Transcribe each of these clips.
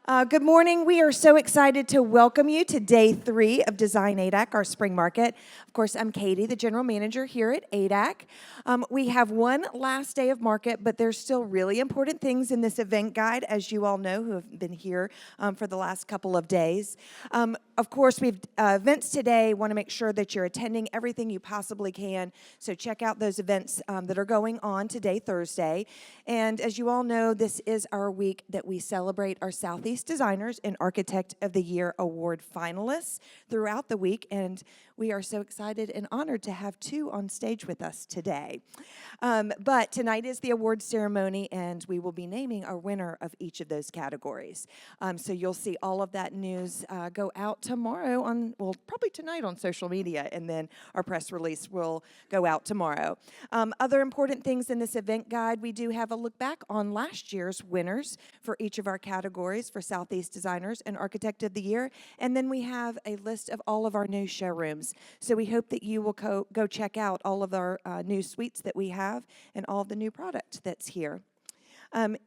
Good morning. We are so excited to welcome you to day 3 of Design ADAC, our spring market. Of course, I'm Katie, the general manager here at ADAC. We have one last day of market, but there's still really important things in this event guide, as you all know who have been here for the last couple of days. Of course, we've events today. Want to make sure that you're attending everything you possibly can. So check out those events that are going on today, Thursday. And as you all know, this is our week that we celebrate our Southeast Designers and Architect of the Year Award finalists throughout the week, and we are so excited and honored to have 2 on stage with us today. But tonight is the award ceremony, and we will be naming a winner of each of those categories. So you'll see all of that news go out tomorrow probably tonight on social media, and then our press release will go out tomorrow. Other important things in this event guide, we do have a look back on last year's winners for each of our categories for Southeast Designers and Architect of the Year, and then we have a list of all of our new showrooms. So we hope that you will go check out all of our new suites that we have and all the new product that's here.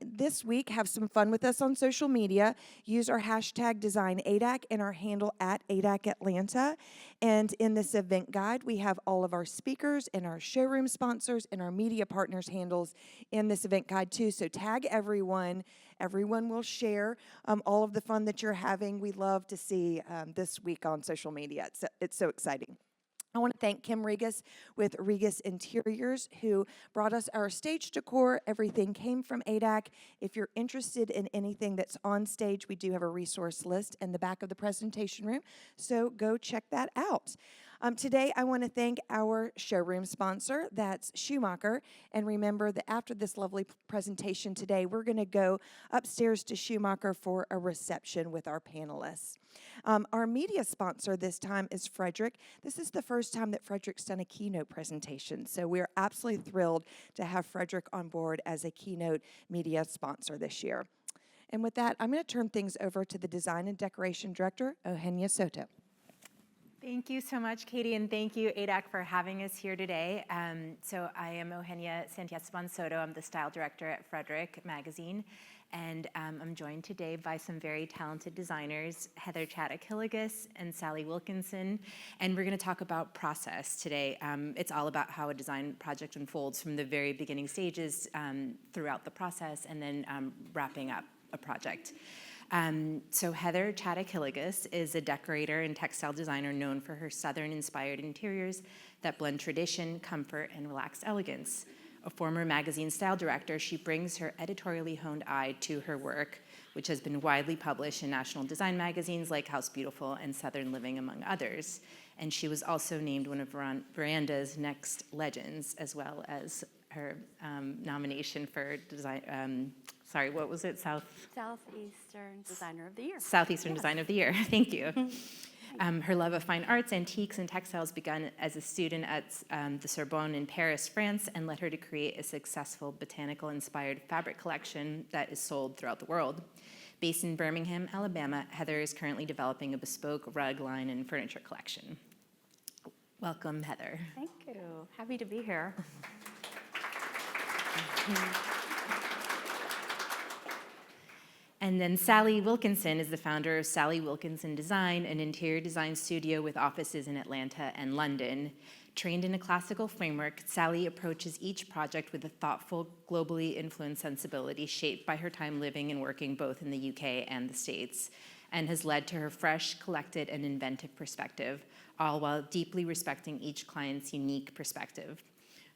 This week, have some fun with us on social media. Use our hashtag DesignADAC and our handle at ADAC Atlanta. And in this event guide, we have all of our speakers and our showroom sponsors and our media partners handles in this event guide too. So tag everyone. Everyone will share all of the fun that you're having. We love to see this week on social media. It's so exciting. I want to thank Kim Regas with Regas Interiors, who brought us our stage decor. Everything came from ADAC. If you're interested in anything that's on stage, we do have a resource list in the back of the presentation room, so go check that out. Today, I want to thank our showroom sponsor, that's Schumacher, and remember that after this lovely presentation today, we're going to go upstairs to Schumacher for a reception with our panelists. Our media sponsor this time is Frederic. This is the first time that Frederic's done a keynote presentation, so we're absolutely thrilled to have Frederic on board as a keynote media sponsor this year. And with that, I'm going to turn things over to the Design and Decoration Director, Eugenia Soto. Thank you so much, Katie, and thank you, ADAC, for having us here today. So I am Eugenia Soto. I'm the style director at Frederic magazine, and I'm joined today by some very talented designers, Heather Chadduck Hillegas and Sally Wilkinson, and we're going to talk about process today. It's all about how a design project unfolds from the very beginning stages throughout the process and then wrapping up a project. So Heather Chadduck Hillegas is a decorator and textile designer known for her Southern-inspired interiors that blend tradition, comfort, and relaxed elegance. A former magazine style director, she brings her editorially honed eye to her work, which has been widely published in national design magazines like House Beautiful and Southern Living, among others. And she was also named one of Veranda's Next Legends, as well as her nomination for design. What was it? Southeastern Designer of the Year. Southeastern Designer of the Year. Thank you. Her love of fine arts, antiques, and textiles began as a student at the Sorbonne in Paris, France, and led her to create a successful botanical-inspired fabric collection that is sold throughout the world. Based in Birmingham, Alabama, Heather is currently developing a bespoke rug line and furniture collection. Welcome, Heather. Thank you. Happy to be here. And then Sally Wilkinson is the founder of Sally Wilkinson Design, an interior design studio with offices in Atlanta and London. Trained in a classical framework, Sally approaches each project with a thoughtful, globally influenced sensibility shaped by her time living and working both in the UK and the States, and has led to her fresh, collected, and inventive perspective, all while deeply respecting each client's unique perspective.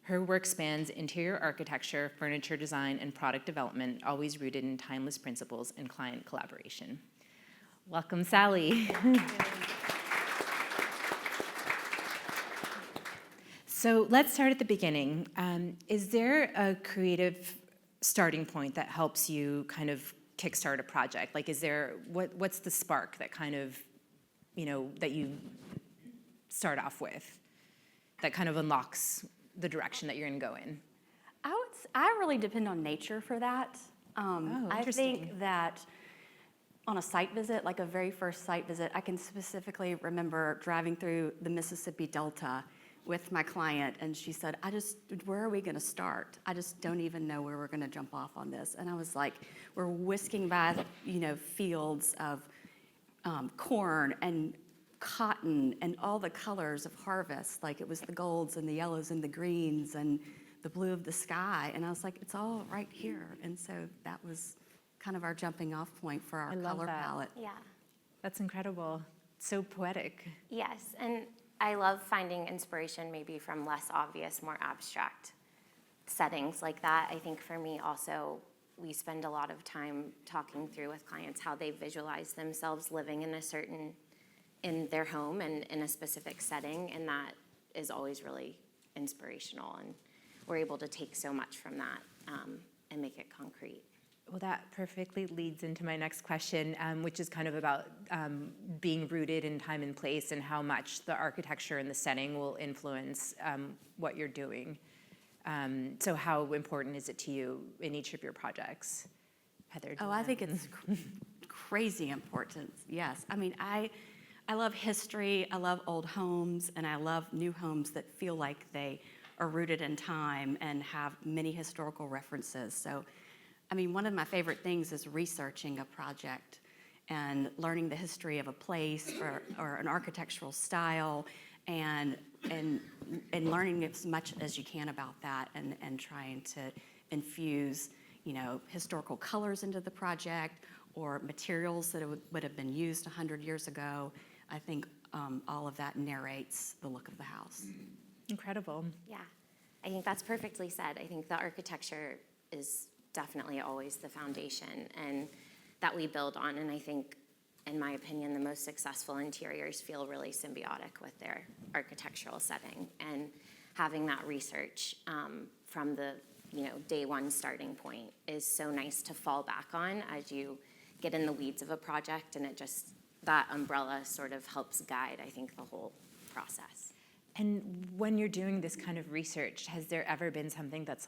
Her work spans interior architecture, furniture design, and product development, always rooted in timeless principles and client collaboration. Welcome, Sally. So let's start at the beginning. Is there a creative starting point that helps you kind of kickstart a project? Like, what's the spark that kind of, that you start off with that kind of unlocks the direction that you're going to go in? I really depend on nature for that. I think that on a site visit, like a very first site visit, I can specifically remember driving through the Mississippi Delta, with my client, and she said, where are we going to start? I just don't even know where we're going to jump off on this. And I was like, we're whisking by, fields of corn and cotton and all the colors of harvest. Like it was the golds and the yellows and the greens and the blue of the sky. And I was like, it's all right here. And so that was kind of our jumping off point for our color palette. Yeah. That's incredible. So poetic. Yes, and I love finding inspiration maybe from less obvious, more abstract settings like that. I think for me also, we spend a lot of time talking through with clients how they visualize themselves living in their home and in a specific setting, and that is always really inspirational, and we're able to take so much from that and make it concrete. Well, that perfectly leads into my next question, which is kind of about being rooted in time and place and how much the architecture and the setting will influence what you're doing. So how important is it to you in each of your projects? Heather? Oh, I think it's crazy important, yes. I mean, I love history, I love old homes, and I love new homes that feel like they are rooted in time and have many historical references. So, I mean, one of my favorite things is researching a project and learning the history of a place or an architectural style and learning as much as you can about that and trying to infuse, historical colors into the project or materials that would have been used 100 years ago. I think all of that narrates the look of the house. Incredible. Yeah, I think that's perfectly said. I think the architecture is definitely always the foundation and that we build on. And I think, in my opinion, the most successful interiors feel really symbiotic with their architectural setting. And having that research from the day one starting point is so nice to fall back on as you get in the weeds of a project, and that umbrella sort of helps guide, I think, the whole process. And when you're doing this kind of research, has there ever been something that's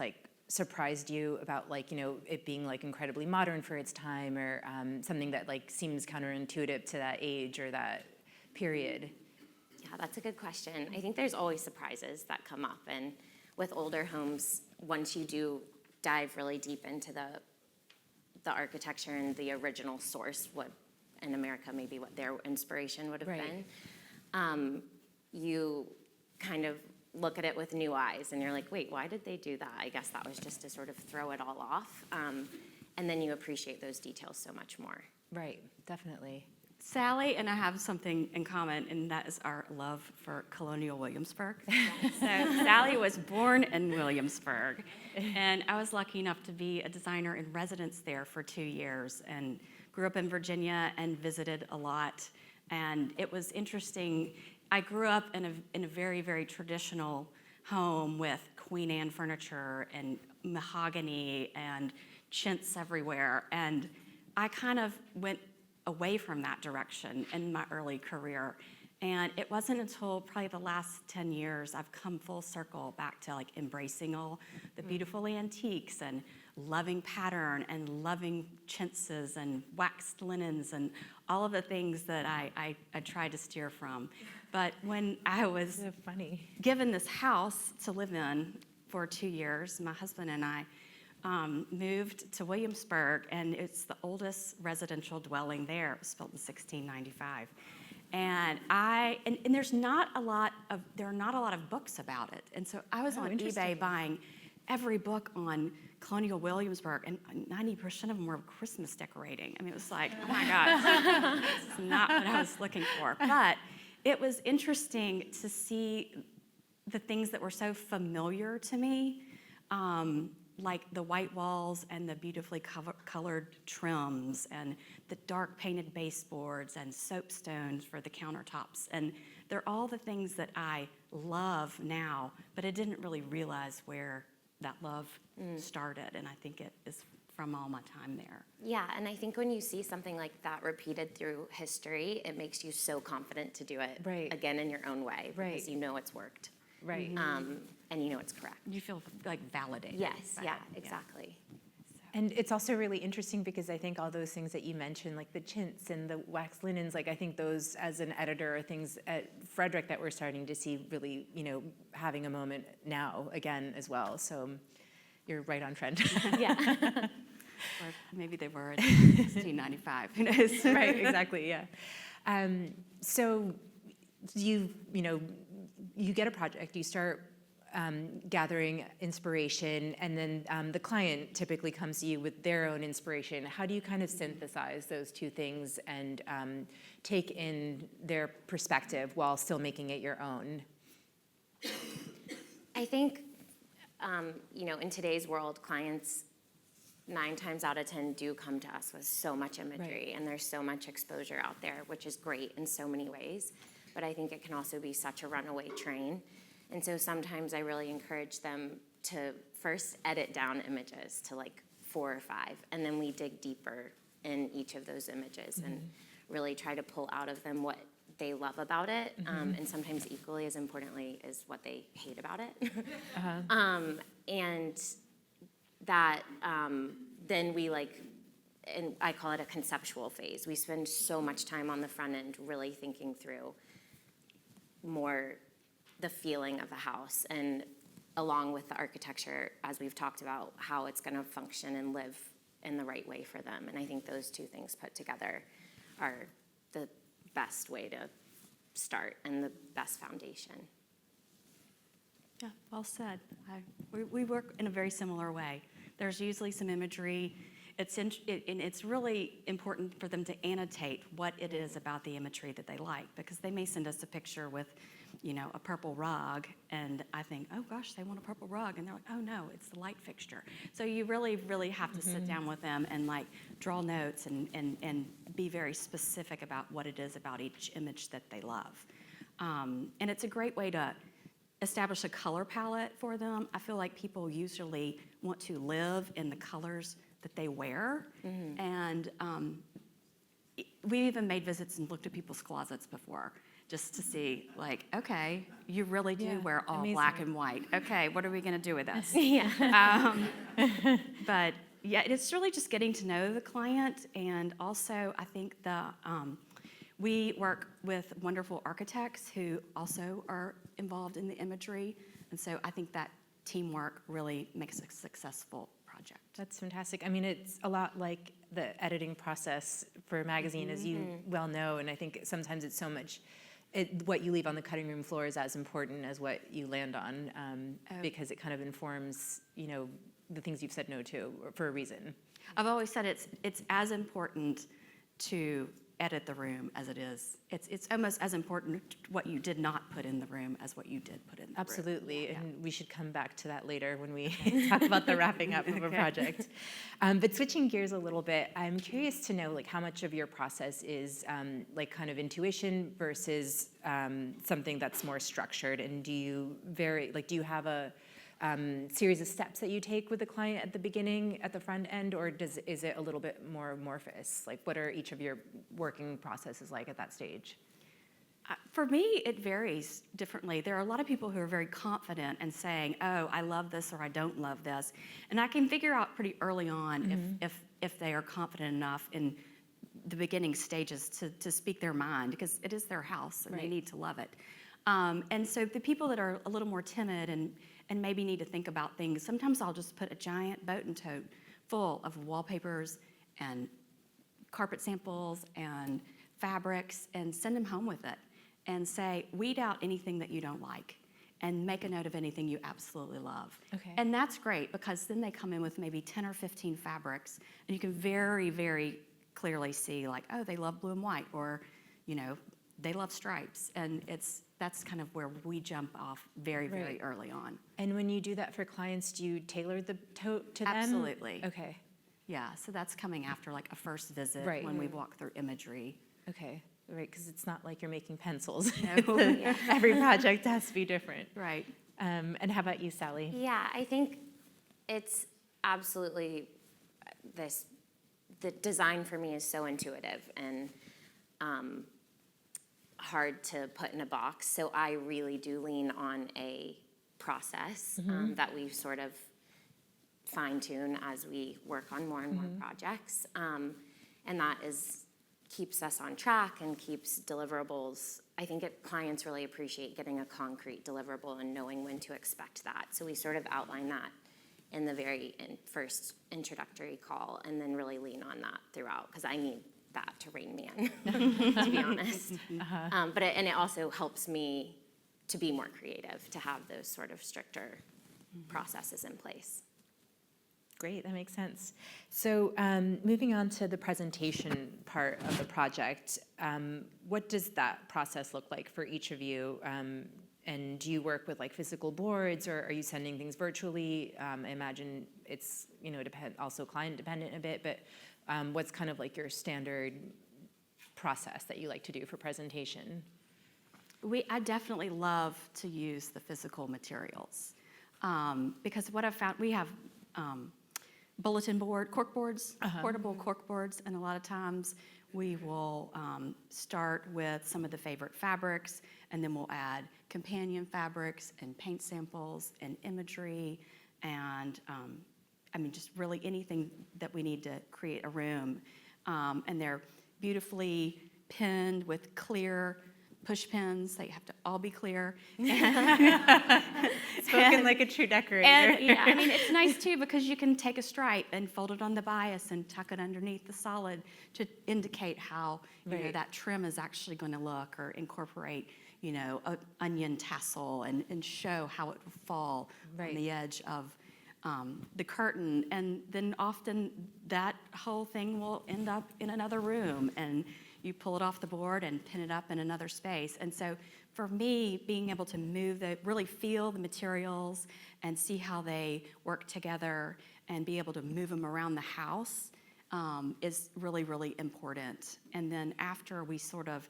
surprised you about it being incredibly modern for its time, or something that seems counterintuitive to that age or that period? Yeah, that's a good question. I think there's always surprises that come up, and with older homes, once you do dive really deep into the architecture and the original source, what in America maybe what their inspiration would have been, you kind of look at it with new eyes, and you're like, wait, why did they do that? I guess that was just to sort of throw it all off. And then you appreciate those details so much more. Right, definitely. Sally and I have something in common, and that is our love for colonial Williamsburg. So Sally was born in Williamsburg, and I was lucky enough to be a designer in residence there for 2 years, and grew up in Virginia and visited a lot. And it was interesting. I grew up in a very, very traditional home with Queen Anne furniture and mahogany and chintz everywhere. And I kind of went away from that direction in my early career. And it wasn't until probably the last 10 years I've come full circle back to embracing all the beautiful antiques and loving pattern and loving chintzes and waxed linens and all of the things that I tried to steer from. But when I was So funny. given this house to live in for 2 years, my husband and I moved to Williamsburg, and it's the oldest residential dwelling there. It was built in 1695. And there are not a lot of books about it. And so I was on eBay buying every book on colonial Williamsburg, and 90% of them were Christmas decorating. I mean, it was like, oh my God, this is not what I was looking for. But it was interesting to see the things that were so familiar to me, like the white walls and the beautifully colored trims and the dark painted baseboards and soapstones for the countertops. And they're all the things that I love now, but I didn't really realize where that love started, and I think it is from all my time there. Yeah, and I think when you see something like that repeated through history, it makes you so confident to do it again in your own way, because you know it's worked. Right. And you know it's correct. You feel validated. Yes, yeah, exactly. So And it's also really interesting because I think all those things that you mentioned, like the chintz and the wax linens, like I think those as an editor are things at Frederic that we're starting to see really, having a moment now again as well. So you're right on trend. Yeah. Or maybe they were in 1695, who knows? Right, exactly, yeah. So you get a project, you start gathering inspiration, and then the client typically comes to you with their own inspiration. How do you kind of synthesize those two things and take in their perspective while still making it your own? I think, in today's world, clients 9 times out of 10 do come to us with so much imagery, Right. and there's so much exposure out there, which is great in so many ways. But I think it can also be such a runaway train. And so sometimes I really encourage them to first edit down images to like 4 or 5, and then we dig deeper in each of those images and really try to pull out of them what they love about it, and sometimes equally as importantly is what they hate about it. And that then we and I call it a conceptual phase. We spend so much time on the front end really thinking through more the feeling of the house, and along with the architecture, as we've talked about, how it's going to function and live in the right way for them. And I think those two things put together are the best way to start and the best foundation. Yeah, well said. We work in a very similar way. There's usually some imagery. And it's really important for them to annotate what it is about the imagery that they like, because they may send us a picture with, a purple rug, and I think, oh gosh, they want a purple rug, and they're like, oh no, it's the light fixture. So you really, really have to sit down with them and draw notes and be very specific about what it is about each image that they love. And it's a great way to establish a color palette for them. I feel like people usually want to live in the colors that they wear. And we even made visits and looked at people's closets before just to see, okay, you really do wear all black and white. Okay, what are we going to do with this? But yeah, it's really just getting to know the client. And also, I think we work with wonderful architects who also are involved in the imagery. And so I think that teamwork really makes a successful project. That's fantastic. I mean, it's a lot like the editing process for a magazine, as you well know, and I think sometimes it's so much, what you leave on the cutting room floor is as important as what you land on, because it kind of informs, the things you've said no to for a reason. I've always said it's as important to edit the room as it is. It's almost as important what you did not put in the room as what you did put in the room. Absolutely, and we should come back to that later when we talk about the wrapping up of a project. But switching gears a little bit, I'm curious to know how much of your process is kind of intuition versus something that's more structured, and do you have a series of steps that you take with the client at the beginning, at the front end, or is it a little bit more amorphous? What are each of your working processes like at that stage? For me, it varies differently. There are a lot of people who are very confident and saying, oh, I love this or I don't love this. And I can figure out pretty early on if they are confident enough in the beginning stages to speak their mind, because it is their house and they need to love it. And so the people that are a little more timid and maybe need to think about things, sometimes I'll just put a giant boat and tote full of wallpapers and carpet samples and fabrics and send them home with it and say, weed out anything that you don't like and make a note of anything you absolutely love. Okay. And that's great, because then they come in with maybe 10 or 15 fabrics, and you can very, very clearly see oh, they love blue and white, or they love stripes, and that's kind of where we jump off very early on. And when you do that for clients, do you tailor the tote to them? Absolutely. Okay. Yeah, so that's coming after a first visit when we walk through imagery. Okay, right, because it's not like you're making pencils. No. Every project has to be different. Right. And how about you, Sally? Yeah, I think it's absolutely the design for me is so intuitive and hard to put in a box. So I really do lean on a process that we've sort of fine tune as we work on more and more projects. And that keeps us on track and keeps deliverables. I think clients really appreciate getting a concrete deliverable and knowing when to expect that. So we sort of outline that in the very first introductory call and then really lean on that throughout, because I need that to rein me in, to be honest. But it also helps me to be more creative, to have those sort of stricter processes in place. Great, that makes sense. So moving on to the presentation part of the project, what does that process look like for each of you? And do you work with like physical boards, or are you sending things virtually? I imagine it's also client dependent a bit, but what's kind of like your standard process that you like to do for presentation? I definitely love to use the physical materials because what I've found, we have bulletin board, cork boards, portable cork boards, and a lot of times we will start with some of the favorite fabrics, and then we'll add companion fabrics and paint samples and imagery and just really anything that we need to create a room. And they're beautifully pinned with clear push pins. They have to all be clear. Spoken like a true decorator. And it's nice too because you can take a stripe and fold it on the bias and tuck it underneath the solid to indicate how that trim is actually going to look, or incorporate an onion tassel and show how it will fall on the edge of the curtain. And then often that whole thing will end up in another room, and you pull it off the board and pin it up in another space. And so for me, being able to really feel the materials and see how they work together and be able to move them around the house is really, really important. And then after we sort of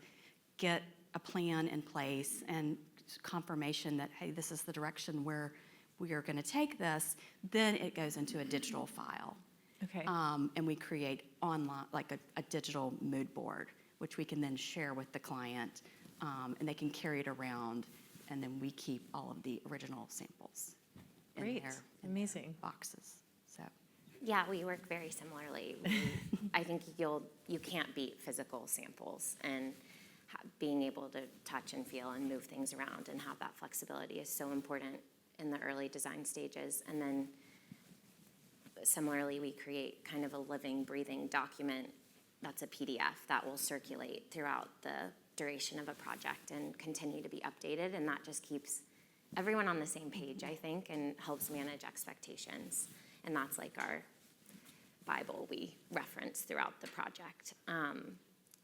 get a plan in place and confirmation that, hey, this is the direction where we are going to take this, then it goes into a digital file. Okay. And we create online, like a digital mood board, which we can then share with the client, and they can carry it around, and then we keep all of the original samples in Amazing boxes. So Yeah, we work very similarly. I think you can't beat physical samples, and being able to touch and feel and move things around and have that flexibility is so important in the early design stages. And then similarly, we create kind of a living, breathing document that's a PDF that will circulate throughout the duration of a project and continue to be updated, and that just keeps everyone on the same page, I think, and helps manage expectations. And that's like our Bible we reference throughout the project.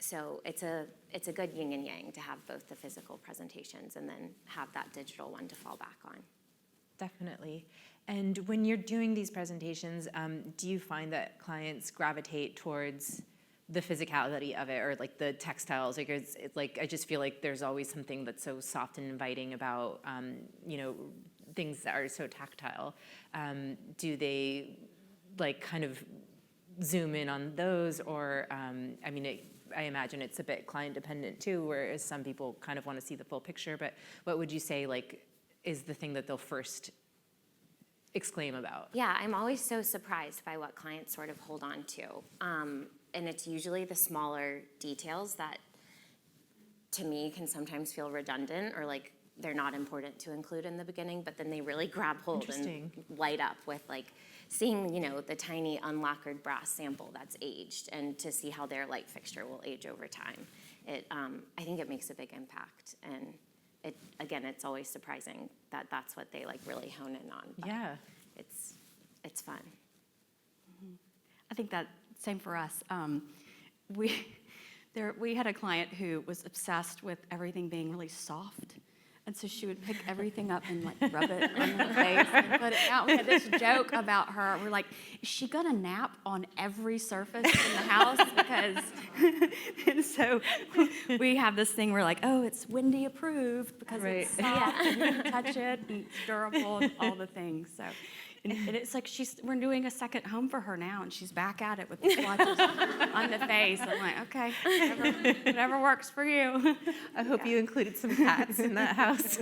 So it's a good yin and yang to have both the physical presentations and then have that digital one to fall back on. Definitely. And when you're doing these presentations, do you find that clients gravitate towards the physicality of it, or like the textiles? Like, it's like, I just feel like there's always something that's so soft and inviting about, things that are so tactile. Do they like kind of zoom in on those, or I imagine it's a bit client dependent too, whereas some people kind of want to see the full picture. But what would you say like is the thing that they'll first exclaim about? Yeah, I'm always so surprised by what clients sort of hold on to. And it's usually the smaller details that, to me, can sometimes feel redundant or like they're not important to include in the beginning, but then they really grab hold and light up with like seeing, the tiny unlacquered brass sample that's aged, and to see how their light fixture will age over time. I think it makes a big impact, and it's always surprising that that's what they like really hone in on. But Yeah, it's fun. I think that same for us. We had a client who was obsessed with everything being really soft. And so she would pick everything up and like rub it on her face and put it out. We had this joke about her. We're like, is she gonna nap on every surface in the house? And so we have this thing, we're like, oh, it's Wendy approved because it's soft and you can touch it and it's durable and all the things. So, and it's like we're doing a second home for her now, and she's back at it with the swatches on the face. I'm like, okay, whatever works for you. I hope you included some cats in that house.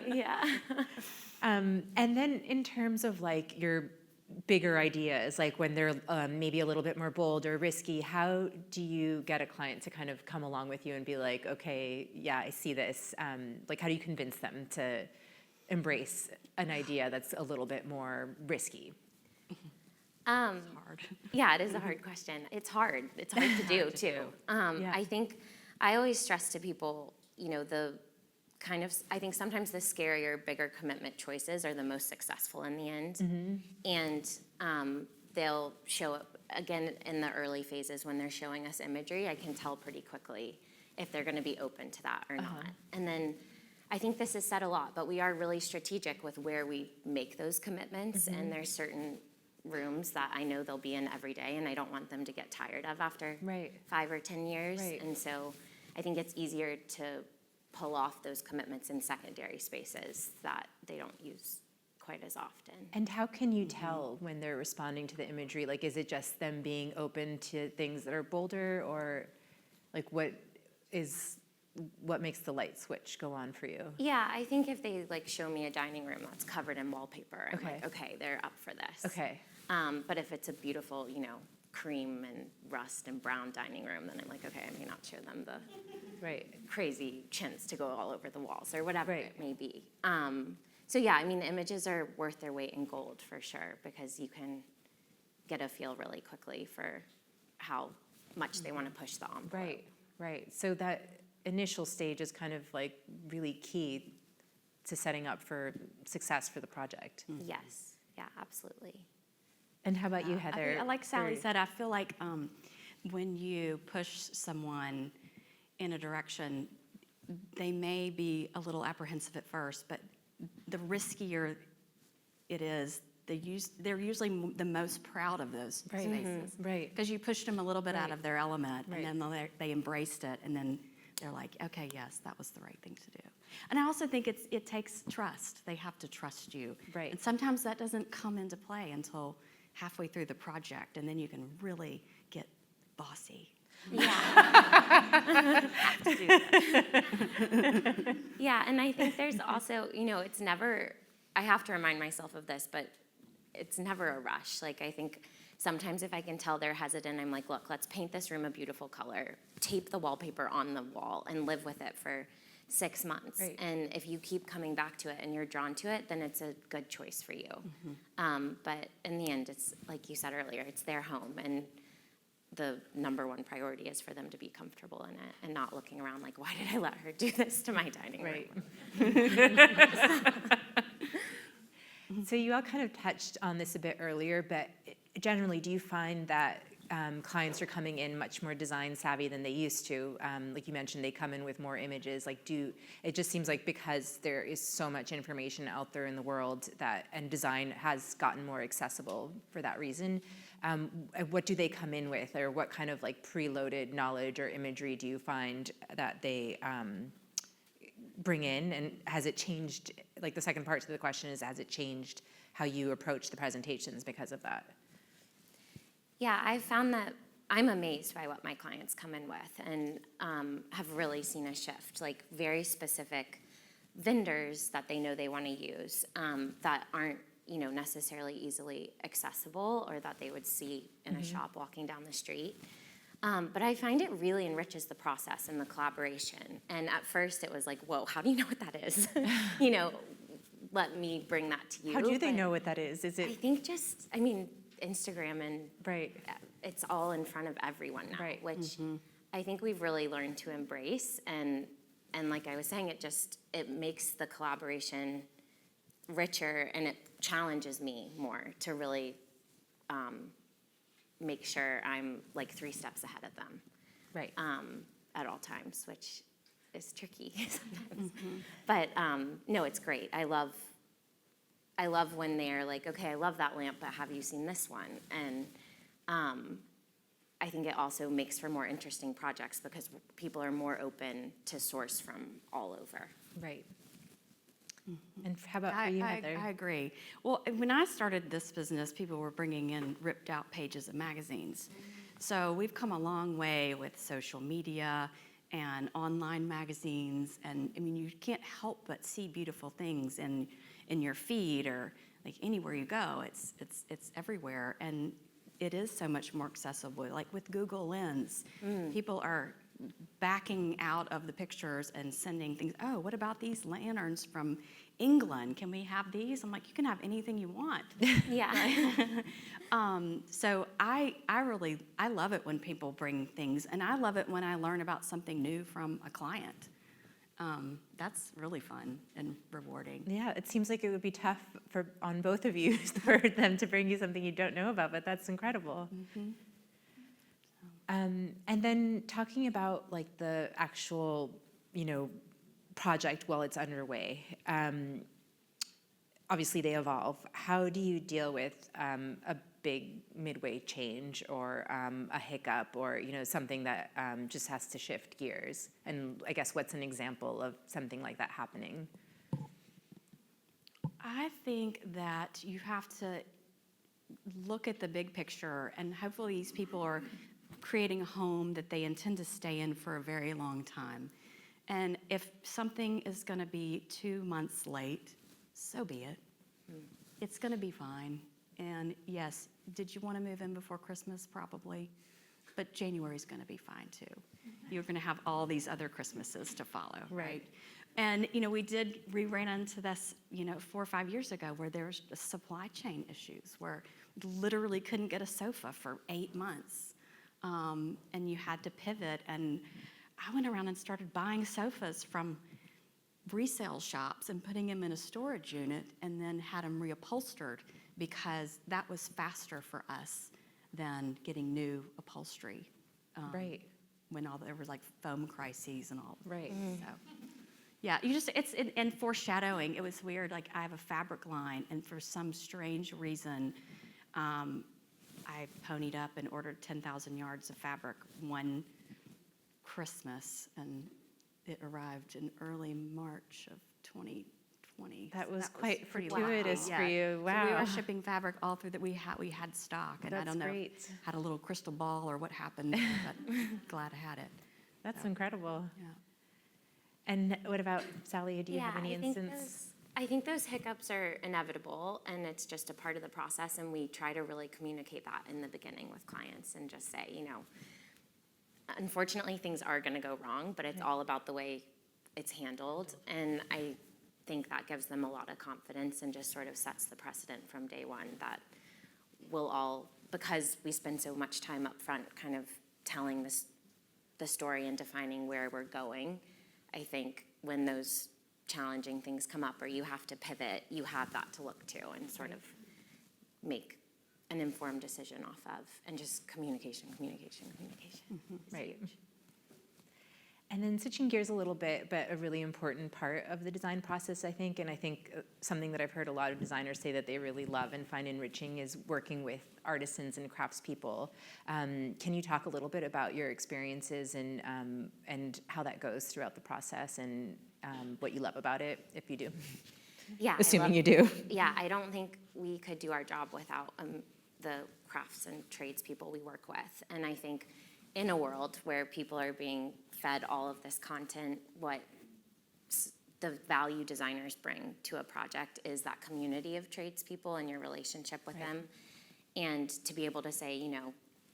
Yeah. And then in terms of like your bigger ideas, like when they're maybe a little bit more bold or risky, how do you get a client to kind of come along with you and be like, okay, yeah, I see this. Like, how do you convince them to embrace an idea that's a little bit more risky? Hard. Yeah, it is a hard question. It's hard. It's hard to do too. Yeah. I think I always stress to people, I think sometimes the scarier, bigger commitment choices are the most successful in the end. And they'll show up, again, in the early phases when they're showing us imagery, I can tell pretty quickly if they're going to be open to that or not. And then I think this is said a lot, but we are really strategic with where we make those commitments. And there's certain rooms that I know they'll be in every day, and I don't want them to get tired of after 5 or 10 years. Right. And so I think it's easier to pull off those commitments in secondary spaces that they don't use quite as often. And how can you tell when they're responding to the imagery? Like, is it just them being open to things that are bolder, or like what makes the light switch go on for you? Yeah, I think if they show me a dining room that's covered in wallpaper, I'm Okay. like, okay, they're up for this. Okay. But if it's a beautiful, cream and rust and brown dining room, then I'm like, okay, I may not show them the crazy chintz to go all over the walls or whatever it may be. So yeah, the images are worth their weight in gold for sure, because you can get a feel really quickly for how much they want to push the envelope. Right. So that initial stage is kind of really key to setting up for success for the project. Yes, yeah, absolutely. And how about you, Heather? Like Sally said, I feel like when you push someone in a direction, they may be a little apprehensive at first, but the riskier it is, they're usually the most proud of those spaces. Right. Because you pushed them a little bit out of their element, Right. and then they embraced it, and then they're like, okay, yes, that was the right thing to do. And I also think it takes trust. They have to trust you. Right. And sometimes that doesn't come into play until halfway through the project, and then you can really get bossy. Yeah. Have to do that. Yeah, and I think there's also, it's never, I have to remind myself of this, but it's never a rush. I think sometimes if I can tell they're hesitant, I'm like, look, let's paint this room a beautiful color, tape the wallpaper on the wall, and live with it for 6 months. Right. And if you keep coming back to it and you're drawn to it, then it's a good choice for you. But in the end, it's like you said earlier, it's their home, and the number one priority is for them to be comfortable in it and not looking around like, why did I let her do this to my dining room? Right. So you all kind of touched on this a bit earlier, but generally, do you find that clients are coming in much more design savvy than they used to? Like you mentioned, they come in with more images. It just seems like because there is so much information out there in the world and design has gotten more accessible for that reason. What do they come in with, or what kind of preloaded knowledge or imagery do you find that they bring in, and has it changed? The second part to the question is, has it changed how you approach the presentations because of that? Yeah, I've found that I'm amazed by what my clients come in with, and have really seen a shift, very specific vendors that they know they want to use that aren't necessarily easily accessible or that they would see in a shop walking down the street. But I find it really enriches the process and the collaboration. And at first it was like, whoa, how do you know what that is? Let me bring that to you. How do they know what that is? Is it? I think Instagram and it's all in front of everyone now, which I think we've really learned to embrace. And like I was saying, it makes the collaboration richer, and it challenges me more to really make sure I'm 3 steps ahead of them. Right. At all times, which is tricky sometimes. But no, it's great. I love when they're like, okay, I love that lamp, but have you seen this one? And I think it also makes for more interesting projects because people are more open to source from all over. Right. And how about for you, Heather? I agree. Well, when I started this business, people were bringing in ripped out pages of magazines. So we've come a long way with social media and online magazines. And you can't help but see beautiful things in your feed or like anywhere you go, it's everywhere, and it is so much more accessible. Like with Google Lens, people are backing out of the pictures and sending things. Oh, what about these lanterns from England? Can we have these? I'm like, you can have anything you want. Yeah. So I love it when people bring things, and I love it when I learn about something new from a client. That's really fun and rewarding. Yeah, it seems like it would be tough on both of you for them to bring you something you don't know about, but that's incredible. And then talking about like the actual, project while it's underway. Obviously, they evolve. How do you deal with a big midway change or a hiccup or something that just has to shift gears? And I guess what's an example of something like that happening? I think that you have to look at the big picture, and hopefully these people are creating a home that they intend to stay in for a very long time. And if something is going to be 2 months late, so be it. It's going to be fine. And yes, did you want to move in before Christmas? Probably. But January is going to be fine too. You're going to have all these other Christmases to follow, right? And, we ran into this, 4 or 5 years ago where there was supply chain issues where we literally couldn't get a sofa for 8 months. And you had to pivot. And I went around and started buying sofas from resale shops and putting them in a storage unit and then had them reupholstered because that was faster for us than getting new upholstery. Right. When there was like foam crises and all. Right. So, yeah, and foreshadowing, it was weird. Like I have a fabric line, and for some strange reason, I ponied up and ordered 10,000 yards of fabric one Christmas, and it arrived in early March of 2020. That was quite pretty fortuitous lucky. for you. Wow. So we were shipping fabric all through that we had stock, and I That's don't know, great. had a little crystal ball or what happened, but glad I had it. That's incredible. Yeah. And what about Sally? Do you have any instance? I think those hiccups are inevitable, and it's just a part of the process, and we try to really communicate that in the beginning with clients and just say, unfortunately things are going to go wrong, but it's all about the way it's handled, and I think that gives them a lot of confidence and just sort of sets the precedent from day one that we'll all, because we spend so much time up front kind of telling the story and defining where we're going. I think when those challenging things come up or you have to pivot, you have that to look to and sort of make an informed decision off of, and just communication. Right. And then switching gears a little bit, but a really important part of the design process, I think, and I think something that I've heard a lot of designers say that they really love and find enriching is working with artisans and craftspeople. Can you talk a little bit about your experiences and how that goes throughout the process and what you love about it, if you do? Yeah. Assuming you do. Yeah, I don't think we could do our job without the crafts and tradespeople we work with. And I think in a world where people are being fed all of this content, what the value designers bring to a project is that community of tradespeople and your relationship with them. And to be able to say,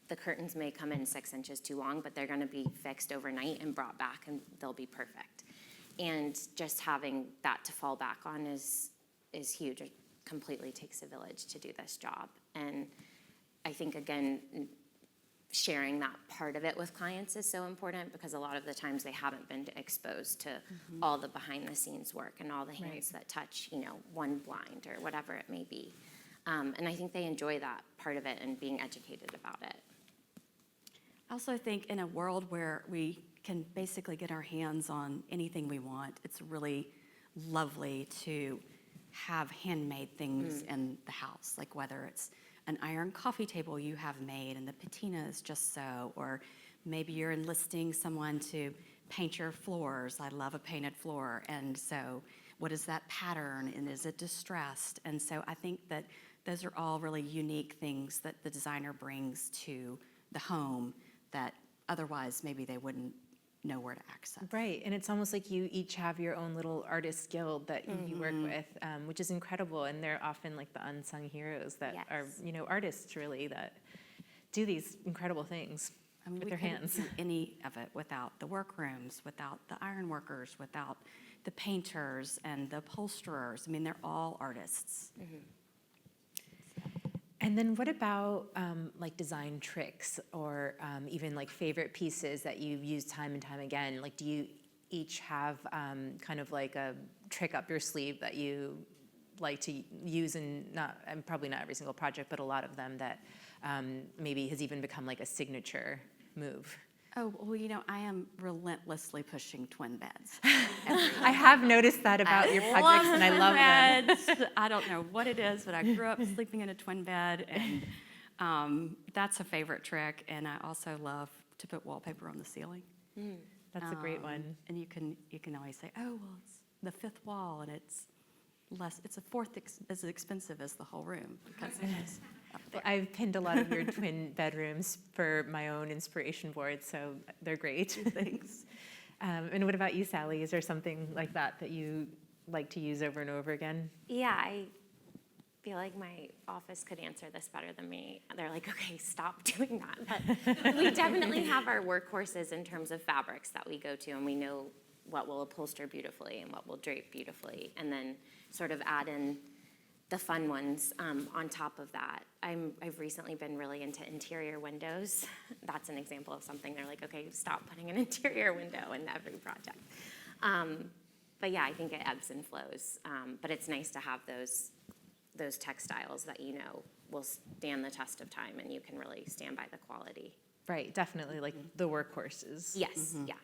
the curtains may come in 6 inches too long, but they're going to be fixed overnight and brought back, and they'll be perfect. And just having that to fall back on is huge. It completely takes a village to do this job. And I think, again, sharing that part of it with clients is so important, because a lot of the times they haven't been exposed to all the behind the scenes work and all the hands that touch, one blind or whatever it may be. And I think they enjoy that part of it and being educated about it. I also think in a world where we can basically get our hands on anything we want, it's really lovely to have handmade things in the house, like whether it's an iron coffee table you have made and the patina is just so, or maybe you're enlisting someone to paint your floors. I love a painted floor, and so what is that pattern, and is it distressed? And so I think that those are all really unique things that the designer brings to the home that otherwise maybe they wouldn't know where to access. Right, and it's almost like you each have your own little artist guild that you work with, which is incredible, and they're often like the unsung heroes that are, artists really that do these incredible things with their hands. We couldn't do any of it without the workrooms, without the iron workers, without the painters and the upholsterers. I mean, they're all artists. And then what about like design tricks or even like favorite pieces that you've used time and time again? Like, do you each have kind of like a trick up your sleeve that you like to use in and probably not every single project, but a lot of them that maybe has even become like a signature move? Oh, well, I am relentlessly pushing twin beds. I have noticed that about your projects, and I love them. them. I don't know what it is, but I grew up sleeping in a twin bed, and that's a favorite trick. And I also love to put wallpaper on the ceiling. That's a great one. And you can always say, oh, well, it's the fifth wall, and it's a fourth as expensive as the whole room because it's up there. I've pinned a lot of your twin bedrooms for my own inspiration board, so they're great. Thanks. And what about you, Sally? Is there something like that that you like to use over and over again? Yeah, I feel like my office could answer this better than me. They're like, okay, stop doing that. But we definitely have our workhorses in terms of fabrics that we go to, and we know what will upholster beautifully and what will drape beautifully, and then sort of add in the fun ones on top of that. I've recently been really into interior windows. That's an example of something they're like, okay, stop putting an interior window in every project. But yeah, I think it ebbs and flows. But it's nice to have those textiles that will stand the test of time, and you can really stand by the quality. Right, definitely, like the workhorses. Yes, yeah.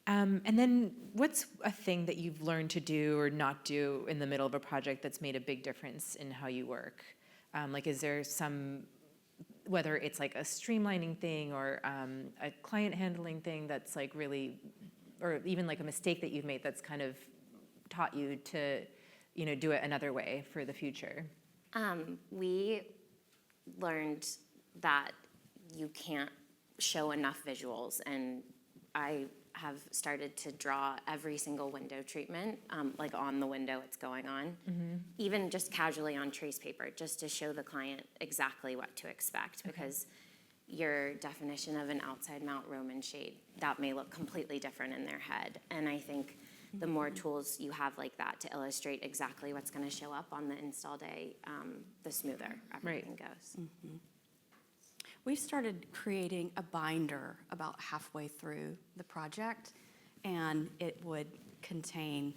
And then what's a thing that you've learned to do or not do in the middle of a project that's made a big difference in how you work? Like, is there whether it's like a streamlining thing or a client handling thing that's like really, or even like a mistake that you've made that's kind of taught you to, do it another way for the future? We learned that you can't show enough visuals, and I have started to draw every single window treatment, like on the window it's going on, even just casually on trace paper, just to show the client exactly what to expect, because your definition of an outside mount Roman shade, that may look completely different in their head. And I think the more tools you have like that to illustrate exactly what's going to show up on the install day, the smoother everything goes. We've started creating a binder about halfway through the project, and it would contain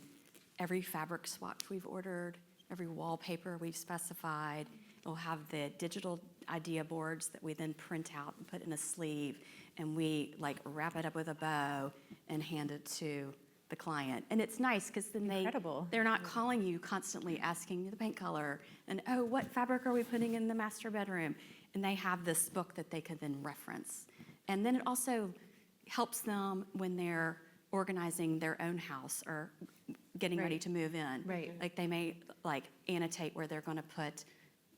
every fabric swatch we've ordered, every wallpaper we've specified. It'll have the digital idea boards that we then print out and put in a sleeve, and we like wrap it up with a bow and hand it to the client. And it's nice because then they're not calling you constantly asking the paint color and, oh, what fabric are we putting in the master bedroom? And they have this book that they can then reference. And then it also helps them when they're organizing their own house or getting ready to move in. Right. Like they may like annotate where they're going to put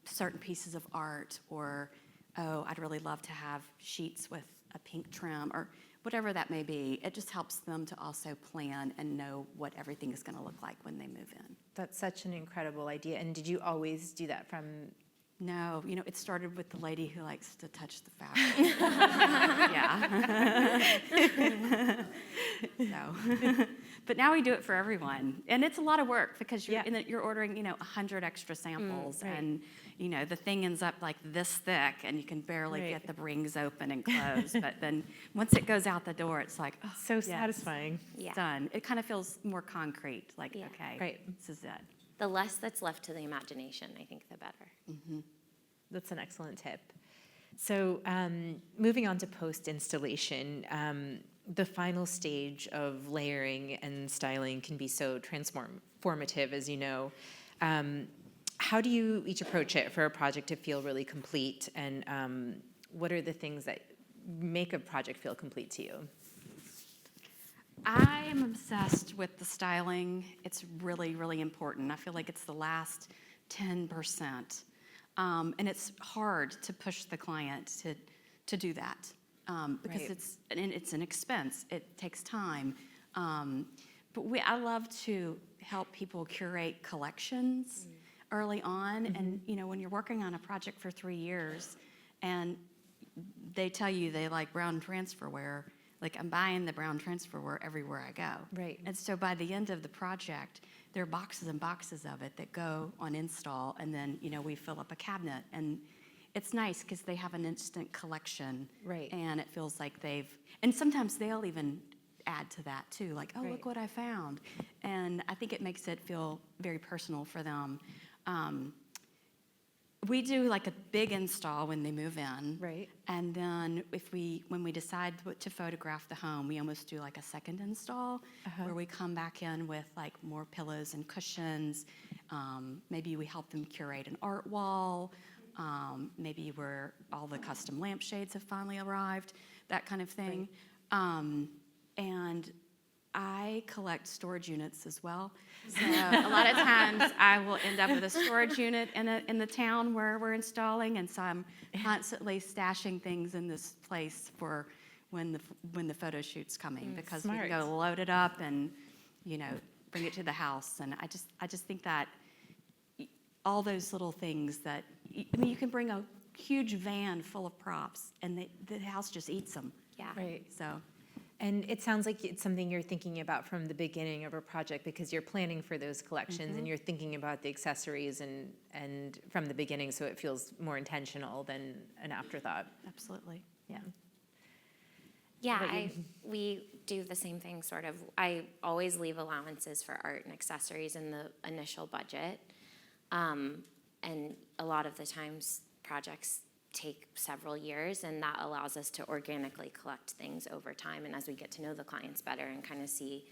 certain pieces of art, or, oh, I'd really love to have sheets with a pink trim, or whatever that may be. It just helps them to also plan and know what everything is going to look like when they move in. That's such an incredible idea. And did you always do that from? No, it started with the lady who likes to touch the fabric. Yeah. So, but now we do it for everyone, and it's a lot of work because you're ordering 100 extra samples, and the thing ends up like this thick, and you can barely get the rings open and closed. But then once it goes out the door, it's like so satisfying. It's done. It kind of feels more concrete. Like okay, this is it. The less that's left to the imagination, I think, the better. That's an excellent tip. So moving on to post-installation, the final stage of layering and styling can be so transformative, as you know. How do you each approach it for a project to feel really complete, and what are the things that make a project feel complete to you? I am obsessed with the styling. It's really, really important. I feel like it's the last 10%. And it's hard to push the client to do that. because Right. it's an expense. It takes time. But I love to help people curate collections early on. And, when you're working on a project for 3 years and they tell you they like brown transferware, like I'm buying the brown transferware everywhere I go. Right. And so by the end of the project, there are boxes and boxes of it that go on install, and then, we fill up a cabinet. And it's nice because they have an instant collection. Right. And it feels like and sometimes they'll even add to that too, like, oh, Right. look what I found. And I think it makes it feel very personal for them. We do like a big install when they move in. Right. And then when we decide to photograph the home, we almost do like a second install where we come back in with like more pillows and cushions. Maybe we help them curate an art wall. Maybe where all the custom lampshades have finally arrived, that kind of thing. And I collect storage units as well. So a lot of times I will end up with a storage unit in the town where we're installing, and so I'm constantly stashing things in this place for when the photo shoot's coming, because smart. we can go load it up and bring it to the house. And I just think that all those little things that you can bring a huge van full of props and the house just eats them. Yeah. Right. So. And it sounds like it's something you're thinking about from the beginning of a project, because you're planning for those collections and you're thinking about the accessories and from the beginning, so it feels more intentional than an afterthought. Absolutely. Yeah. Yeah, we do the same thing, sort of. I always leave allowances for art and accessories in the initial budget. And a lot of the times projects take several years, and that allows us to organically collect things over time, and as we get to know the clients better and kind of see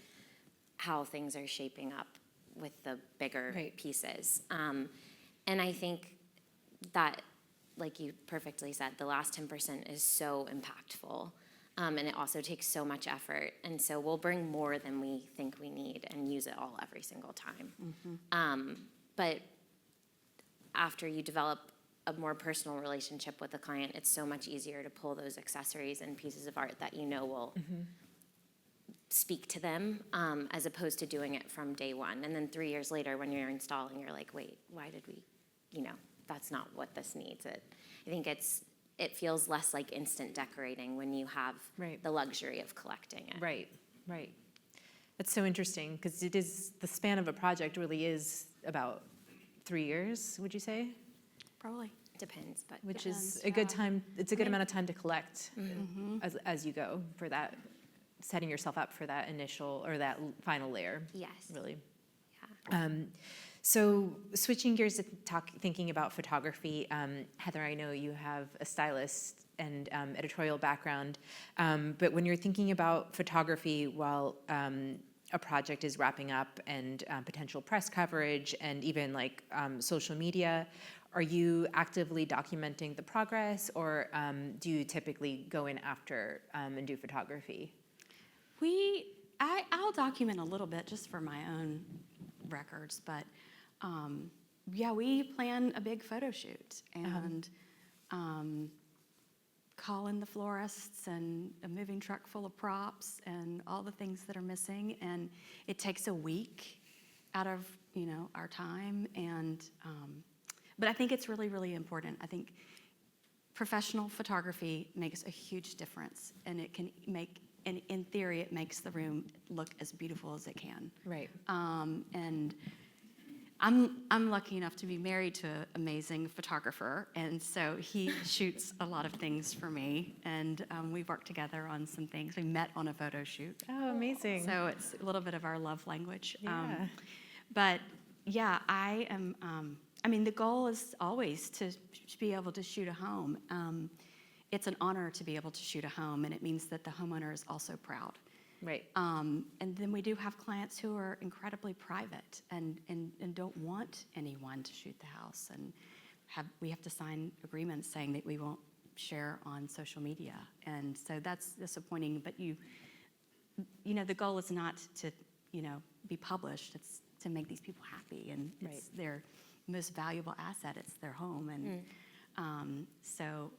how things are shaping up with the bigger pieces. And I think that, like you perfectly said, the last 10% is so impactful, and it also takes so much effort, and so we'll bring more than we think we need and use it all every single time. But after you develop a more personal relationship with the client, it's so much easier to pull those accessories and pieces of art that will speak to them, as opposed to doing it from day one. And then 3 years later, when you're installing, you're like, wait, why did we, that's not what this needs. I think it feels less like instant decorating when you have the luxury of collecting it. Right. That's so interesting, because it is, the span of a project really is about 3 years, would you say? Probably. Depends, but Which yeah. is a good time, it's a good amount of time to collect as you go for that, setting yourself up for that initial or that final layer. Yes. Really. Yeah. So switching gears to thinking about photography, Heather, I know you have a stylist and editorial background, but when you're thinking about photography while a project is wrapping up and potential press coverage and even like social media, are you actively documenting the progress, or do you typically go in after and do photography? I'll document a little bit just for my own records, but we plan a big photo shoot and call in the florists and a moving truck full of props and all the things that are missing, and it takes a week out of our time, and but I think it's really, really important. I think professional photography makes a huge difference, and it can make, and in theory, it makes the room look as beautiful as it can. Right. And I'm lucky enough to be married to an amazing photographer, and so he shoots a lot of things for me, and we've worked together on some things. We met on a photo shoot. Oh, amazing. So it's a little bit of our love language. Yeah. But yeah, I am, the goal is always to be able to shoot a home. It's an honor to be able to shoot a home, and it means that the homeowner is also proud. Right. And then we do have clients who are incredibly private and don't want anyone to shoot the house, and we have to sign agreements saying that we won't share on social media. And so that's disappointing, but the goal is not to, be published. It's to make these people happy, and it's their most valuable asset. It's their home. And so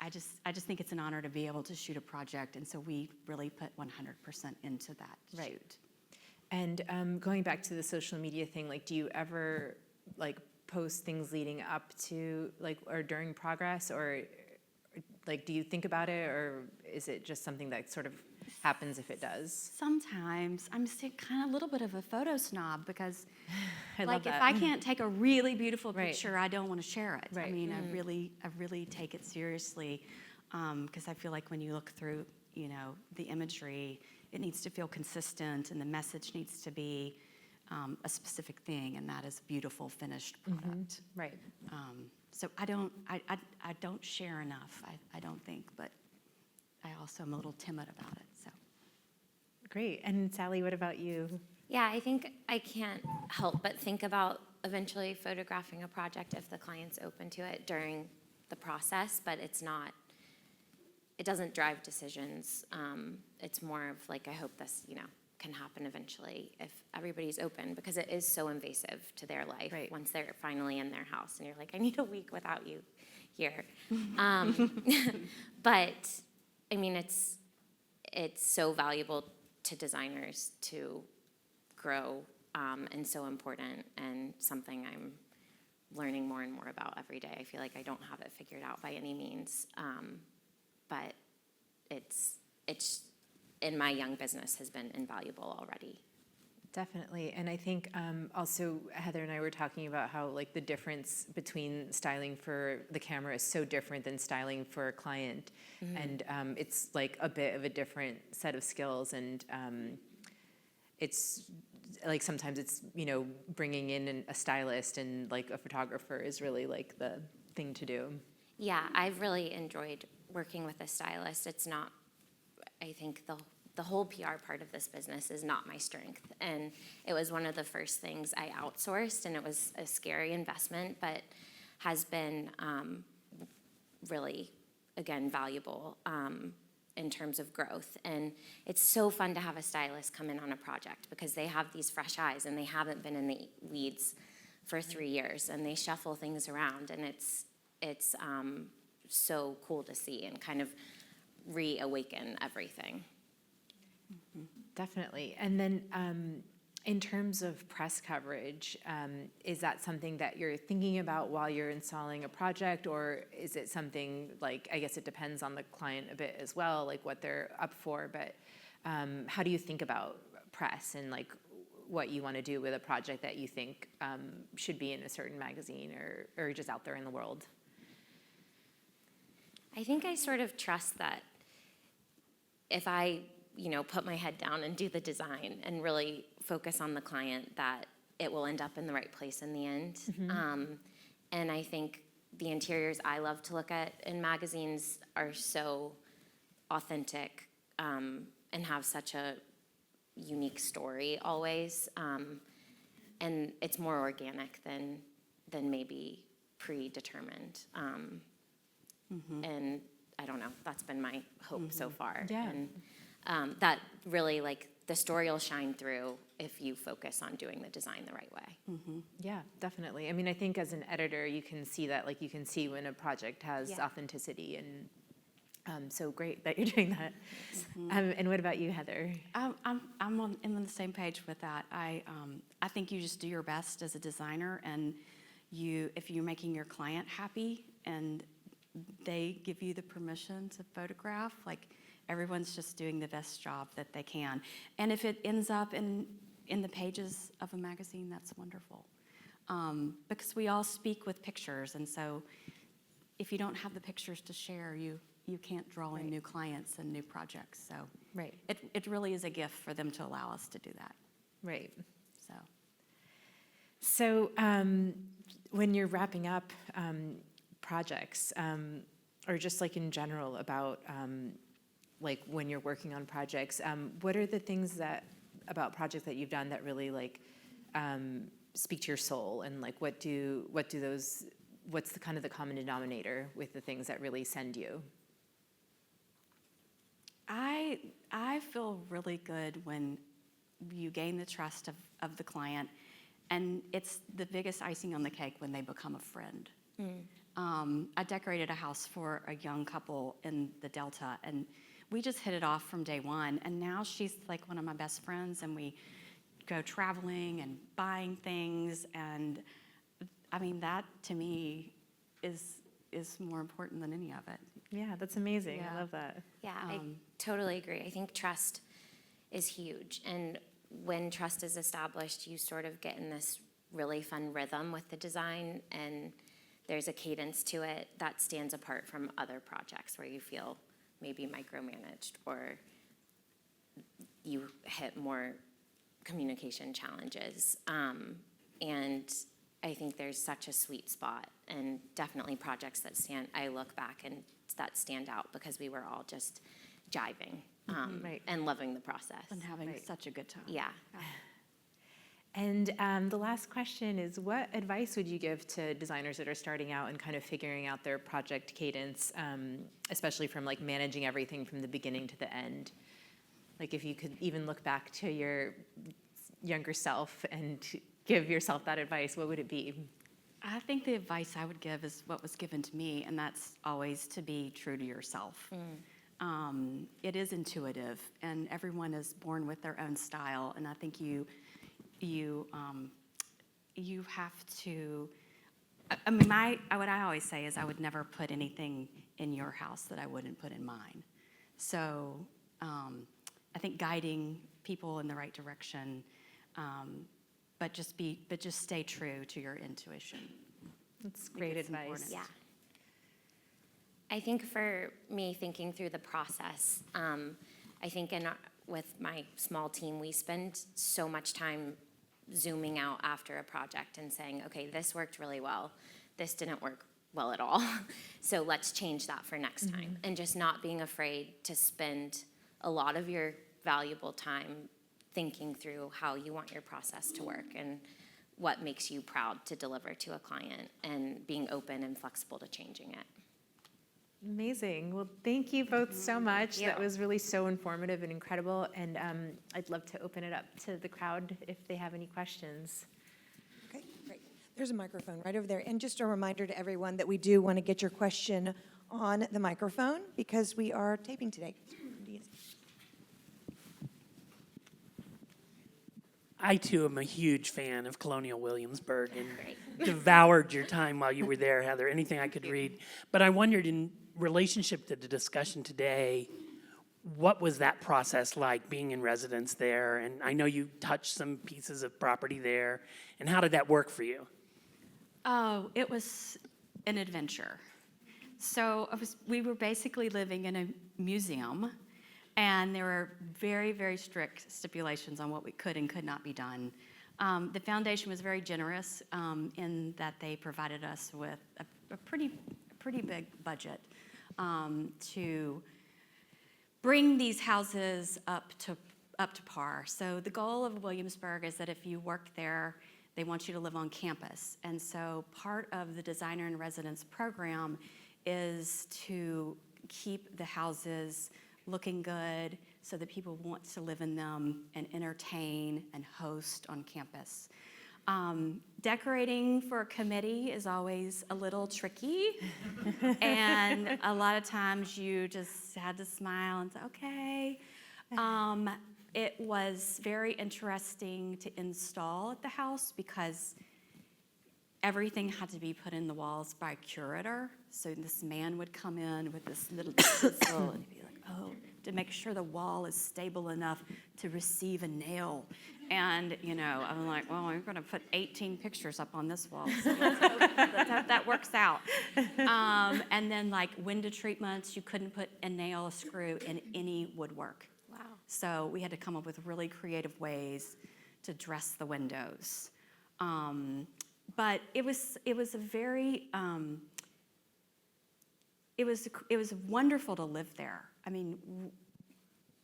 I just think it's an honor to be able to shoot a project, and so we really put 100% into that shoot. And going back to the social media thing, like, do you ever like post things leading up to like or during progress, or like do you think about it, or is it just something that sort of happens if it does? Sometimes I'm still kind of a little bit of a photo snob because, I love like, that. if I can't take a really beautiful Right. picture, I don't want to share it. I Right. mean, I really take it seriously because I feel like when you look through, you know, the imagery, it needs to feel consistent, and the message needs to be a specific thing, and that is a beautiful finished product. Right. So I don't share enough. I don't think, but I also am a little timid about it. So. Great. And Sally, what about you? Yeah, I think I can't help but think about eventually photographing a project if the client's open to it during the process, but it doesn't drive decisions. It's more of like, I hope this, can happen eventually if everybody's open, because it is so invasive to their life Right. once they're finally in their house and you're like, I need a week without you here. But I mean, it's so valuable to designers to grow, and so important, and something I'm learning more and more about every day. I feel like I don't have it figured out by any means, but it's in my young business has been invaluable already. Definitely. And I think also Heather and I were talking about how like the difference between styling for the camera is so different than styling for a client. And it's like a bit of a different set of skills. And it's like sometimes it's, bringing in a stylist and like a photographer is really like the thing to do. Yeah, I've really enjoyed working with a stylist. It's not, I think the whole PR part of this business is not my strength. And it was one of the first things I outsourced, and it was a scary investment, but has been really, again, valuable in terms of growth. And it's so fun to have a stylist come in on a project because they have these fresh eyes and they haven't been in the weeds for 3 years, and they shuffle things around, and it's so cool to see and kind of reawaken everything. Definitely. And then in terms of press coverage, is that something that you're thinking about while you're installing a project, or is it something like, I guess it depends on the client a bit as well, like what they're up for, but how do you think about press and like what you want to do with a project that you think should be in a certain magazine or just out there in the world? I think I sort of trust that if I, put my head down and do the design and really focus on the client, that it will end up in the right place in the end. And I think the interiors I love to look at in magazines are so authentic and have such a unique story always. And it's more organic than maybe predetermined. And I don't know, that's been my hope so far. Yeah. And that really, like, the story will shine through if you focus on doing the design the right way. Yeah, definitely. I mean, I think as an editor, you can see that, like you can see when a project has Yeah. authenticity, and so great that you're doing that. And what about you, Heather? I'm on the same page with that. I think you just do your best as a designer, and if you're making your client happy and they give you the permission to photograph, like, everyone's just doing the best job that they can. And if it ends up in the pages of a magazine, that's wonderful. Because we all speak with pictures, and so if you don't have the pictures to share, you can't draw in new clients and new projects. So Right. it really is a gift for them to allow us to do that. Right. So So when you're wrapping up projects, or just like in general about like when you're working on projects, what are the things about projects that you've done that really like speak to your soul, and like what's the kind of the common denominator with the things that really send you? I feel really good when you gain the trust of the client, and it's the biggest icing on the cake when they become a friend. I decorated a house for a young couple in the Delta, and we just hit it off from day one. And now she's like one of my best friends, and we go traveling and buying things. And I mean, that to me is more important than any of it. Yeah, that's amazing. Yeah. I love that. Yeah, I totally agree. I think trust is huge. And when trust is established, you sort of get in this really fun rhythm with the design, and there's a cadence to it that stands apart from other projects where you feel maybe micromanaged or you hit more communication challenges. And I think there's such a sweet spot, and definitely projects that I look back and that stand out because we were all just jiving Right. and loving the process. And having such a good time. Yeah. And the last question is, what advice would you give to designers that are starting out and kind of figuring out their project cadence, especially from like managing everything from the beginning to the end? Like if you could even look back to your younger self and give yourself that advice, what would it be? I think the advice I would give is what was given to me, and that's always to be true to yourself. It is intuitive, and everyone is born with their own style, and I think you have to. I mean, what I always say is I would never put anything in your house that I wouldn't put in mine. So I think guiding people in the right direction. But just stay true to your intuition. That's great it's advice. important. Yeah. I think for me, thinking through the process, I think with my small team, we spend so much time zooming out after a project and saying, okay, this worked really well. This didn't work well at all. So let's change that for next time. And just not being afraid to spend a lot of your valuable time thinking through how you want your process to work and what makes you proud to deliver to a client, and being open and flexible to changing it. Amazing. Well, thank you both so much. Yeah. That was really so informative and incredible. And I'd love to open it up to the crowd if they have any questions. Okay, great. There's a microphone right over there. And just a reminder to everyone that we do want to get your question on the microphone because we are taping today. I, too, am a huge fan of Colonial Williamsburg and devoured your time while you were there, Heather, anything I could read. But I wondered, in relationship to the discussion today, what was that process like, being in residence there? And I know you touched some pieces of property there. And how did that work for you? Oh, it was an adventure. So we were basically living in a museum, and there were very, very strict stipulations on what we could and could not be done. The foundation was very generous in that they provided us with a pretty big budget to bring these houses up to par. So the goal of Williamsburg is that if you work there, they want you to live on campus. And so part of the Designer in Residence program is to keep the houses looking good so that people want to live in them and entertain and host on campus. Decorating for a committee is always a little tricky. And a lot of times you just had to smile and say, okay. It was very interesting to install at the house because everything had to be put in the walls by a curator. So this man would come in with this little chisel and he'd be like, oh, to make sure the wall is stable enough to receive a nail. And, I'm like, well, we're going to put 18 pictures up on this wall. So let's hope that works out. And then, like, window treatments, you couldn't put a nail, a screw in any woodwork. Wow. So we had to come up with really creative ways to dress the windows. But it was a very it was wonderful to live there. I mean,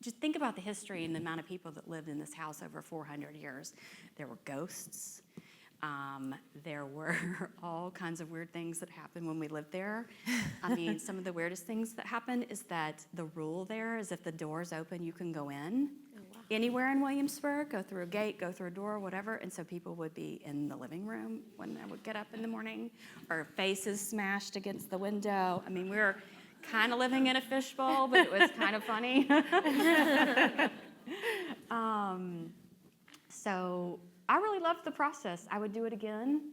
just think about the history and the amount of people that lived in this house over 400 years. There were ghosts. There were all kinds of weird things that happened when we lived there. I mean, some of the weirdest things that happened is that the rule there is if the door's open, you can go in. anywhere in Williamsburg, go through a gate, go through a door, whatever. And so people would be in the living room when I would get up in the morning, or faces smashed against the window. I mean, we were kind of living in a fishbowl, but it was kind of funny. So I really loved the process. I would do it again.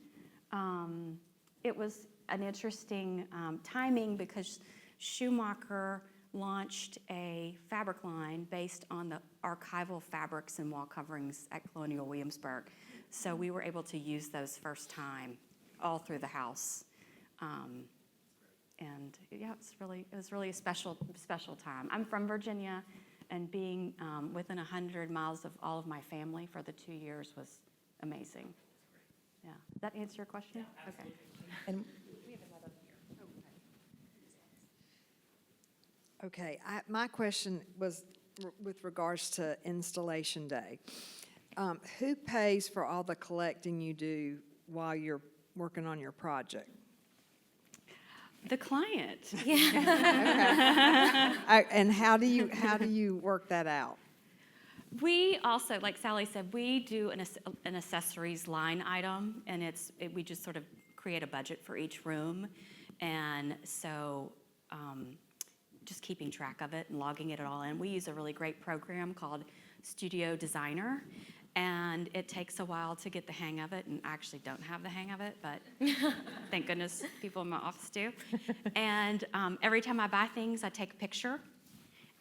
It was an interesting timing because Schumacher launched a fabric line based on the archival fabrics and wall coverings at Colonial Williamsburg. So we were able to use those first time all through the house. And yeah, it was really a special time. I'm from Virginia, and being within 100 miles of all of my family for the 2 years was amazing. Yeah, did that answer your question? Yeah, okay. And Okay, my question was with regards to installation day. Who pays for all the collecting you do while you're working on your project? The client. And how do you work that out? We also, like Sally said, we do an accessories line item, and we just sort of create a budget for each room, and so just keeping track of it and logging it all in. We use a really great program called Studio Designer, and it takes a while to get the hang of it, and I actually don't have the hang of it, but thank goodness people in my office do. And every time I buy things, I take a picture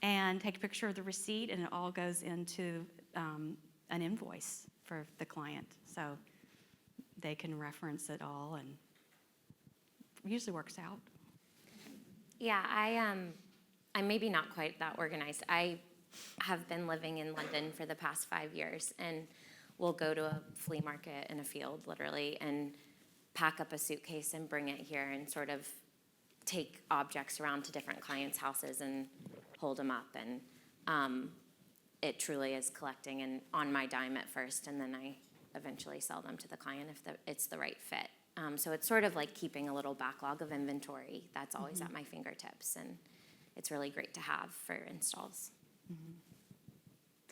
of the receipt, and it all goes into an invoice for the client, so they can reference it all, and it usually works out. Yeah, I'm maybe not quite that organized. I have been living in London for the past 5 years, and we'll go to a flea market in a field, literally, and pack up a suitcase and bring it here and sort of take objects around to different clients' houses and hold them up. And it truly is collecting and on my dime at first, and then I eventually sell them to the client if it's the right fit. So it's sort of like keeping a little backlog of inventory that's always at my fingertips, and it's really great to have for installs.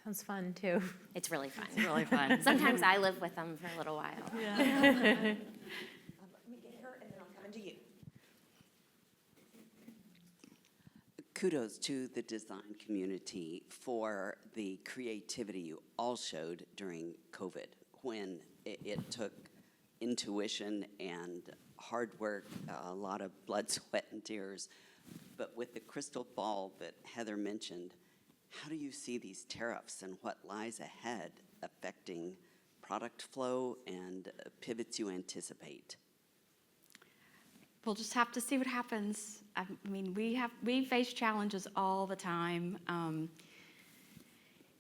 Sounds fun, too. It's really fun. It's really fun. Sometimes I live with them for a little while. let me get her, and then I'll come into you. Kudos to the design community for the creativity you all showed during COVID, when it took intuition and hard work, a lot of blood, sweat, and tears. But with the crystal ball that Heather mentioned, how do you see these tariffs and what lies ahead affecting product flow and pivots you anticipate? We'll just have to see what happens. I mean, we face challenges all the time,